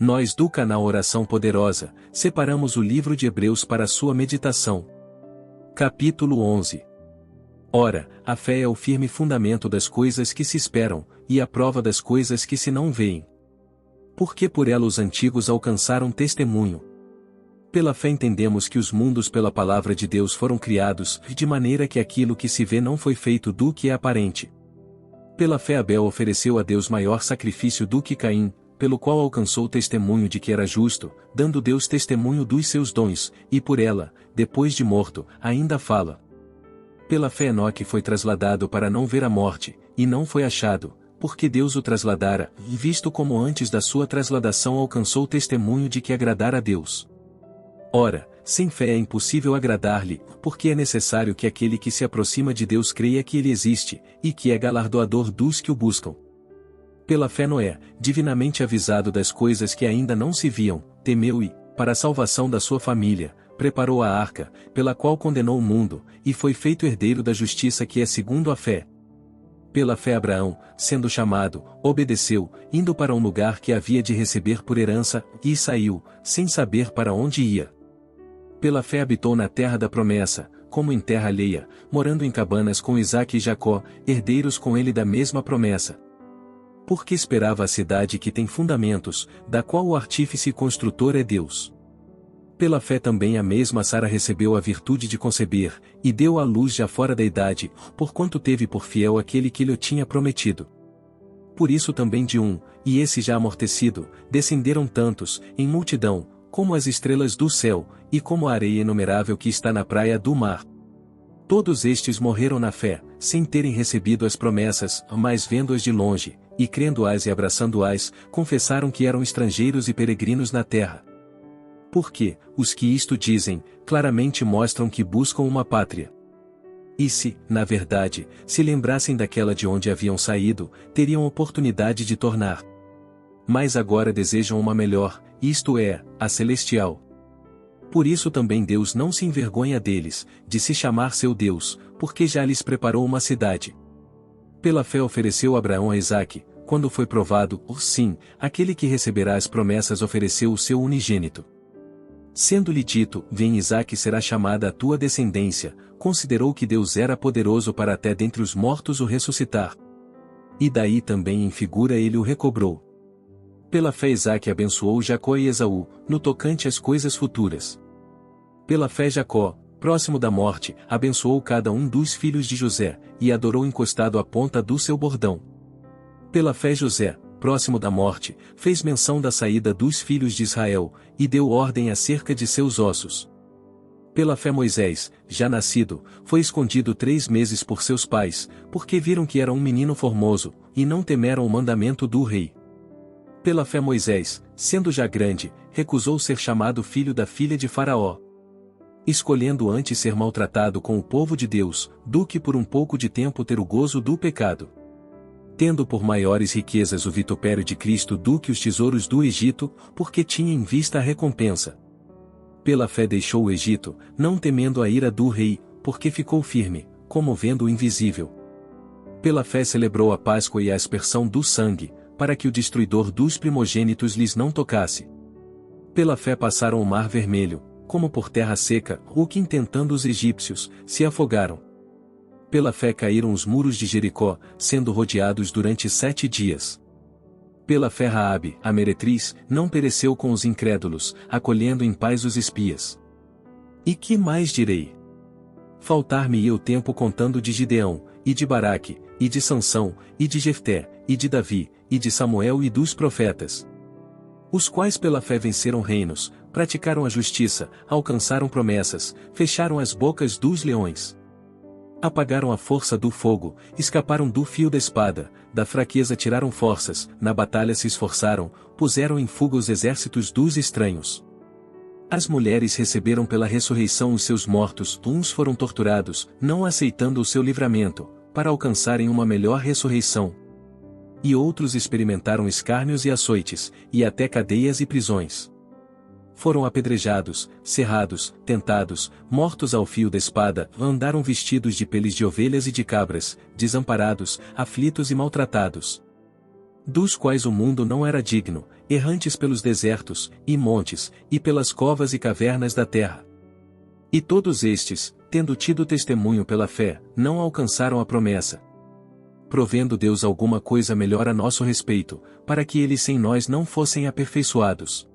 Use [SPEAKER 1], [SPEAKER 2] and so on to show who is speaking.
[SPEAKER 1] Nós do canal Oração Poderosa, separamos o livro de Hebreus para sua meditação. Capítulo 11. Ora, a fé é o firme fundamento das coisas que se esperam, e a prova das coisas que se não veem. Porque por ela os antigos alcançaram testemunho. Pela fé entendemos que os mundos pela palavra de Deus foram criados, de maneira que aquilo que se vê não foi feito do que é aparente. Pela fé Abel ofereceu a Deus maior sacrifício do que Caim, pelo qual alcançou o testemunho de que era justo, dando Deus testemunho dos seus dons, e por ela, depois de morto, ainda fala. Pela fé Enoque foi trasladado para não ver a morte, e não foi achado, porque Deus o trasladara, e visto como antes da sua trasladação alcançou o testemunho de que agradara a Deus. Ora, sem fé é impossível agradar-lhe, porque é necessário que aquele que se aproxima de Deus creia que ele existe, e que é galardoador dos que o buscam. Pela fé Noé, divinamente avisado das coisas que ainda não se viam, temeu e, para a salvação da sua família, preparou a arca, pela qual condenou o mundo, e foi feito herdeiro da justiça que é segundo a fé. Pela fé Abraão, sendo chamado, obedeceu, indo para um lugar que havia de receber por herança, e saiu, sem saber para onde ia. Pela fé habitou na terra da promessa, como em terra alheia, morando em cabanas com Isaque e Jacó, herdeiros com ele da mesma promessa. Porque esperava a cidade que tem fundamentos, da qual o artífice e construtor é Deus. Pela fé também a mesma Sara recebeu a virtude de conceber, e deu à luz já fora da idade, porquanto teve por fiel aquele que lhe tinha prometido. Por isso também de um, e esse já amortecido, descenderam tantos, em multidão, como as estrelas do céu, e como a areia inumerável que está na praia do mar. Todos estes morreram na fé, sem terem recebido as promessas, mas vendo-as de longe, e crendo-as e abraçando-as, confessaram que eram estrangeiros e peregrinos na terra. Porque, os que isto dizem, claramente mostram que buscam uma pátria. E se, na verdade, se lembrassem daquela de onde haviam saído, teriam oportunidade de tornar. Mas agora desejam uma melhor, isto é, a celestial. Por isso também Deus não se envergonha deles, de se chamar seu Deus, porque já lhes preparou uma cidade. Pela fé ofereceu Abraão a Isaque, quando foi provado, sim, aquele que receberá as promessas ofereceu o seu unigênito. Sendo-lhe dito, vem Isaque será chamada a tua descendência, considerou que Deus era poderoso para até dentre os mortos o ressuscitar. E daí também em figura ele o recobrou. Pela fé Isaque abençoou Jacó e Esaú, no tocante às coisas futuras. Pela fé Jacó, próximo da morte, abençoou cada um dos filhos de José, e adorou encostado à ponta do seu bordão. Pela fé José, próximo da morte, fez menção da saída dos filhos de Israel, e deu ordem acerca de seus ossos. Pela fé Moisés, já nascido, foi escondido 3 meses por seus pais, porque viram que era um menino formoso, e não temeram o mandamento do rei. Pela fé Moisés, sendo já grande, recusou ser chamado filho da filha de Faraó, escolhendo antes ser maltratado com o povo de Deus, do que por um pouco de tempo ter o gozo do pecado. Tendo por maiores riquezas o vitupério de Cristo do que os tesouros do Egito, porque tinha em vista a recompensa. Pela fé deixou o Egito, não temendo a ira do rei, porque ficou firme, como vendo o invisível. Pela fé celebrou a Páscoa e a aspersão do sangue, para que o destruidor dos primogênitos lhes não tocasse. Pela fé passaram o mar vermelho, como por terra seca, o que intentando os egípcios, se afogaram. Pela fé caíram os muros de Jericó, sendo rodeados durante 7 dias. Pela fé Raabe, a meretriz, não pereceu com os incrédulos, acolhendo em paz os espias. E que mais direi? Faltar-me-ia o tempo contando de Gideão, e de Baraque, e de Sansão, e de Jefté, e de Davi, e de Samuel e dos profetas. Os quais pela fé venceram reinos, praticaram a justiça, alcançaram promessas, fecharam as bocas dos leões. Apagaram a força do fogo, escaparam do fio da espada, da fraqueza tiraram forças, na batalha se esforçaram, puseram em fuga os exércitos dos estranhos. As mulheres receberam pela ressurreição os seus mortos, uns foram torturados, não aceitando o seu livramento, para alcançarem uma melhor ressurreição. E outros experimentaram escárnios e açoites, e até cadeias e prisões. Foram apedrejados, cerrados, tentados, mortos ao fio da espada, andaram vestidos de peles de ovelhas e de cabras, desamparados, aflitos e maltratados. dos quais o mundo não era digno, errantes pelos desertos, e montes, e pelas covas e cavernas da terra. E todos estes, tendo tido testemunho pela fé, não alcançaram a promessa, provendo Deus alguma coisa melhor a nosso respeito, para que eles sem nós não fossem aperfeiçoados.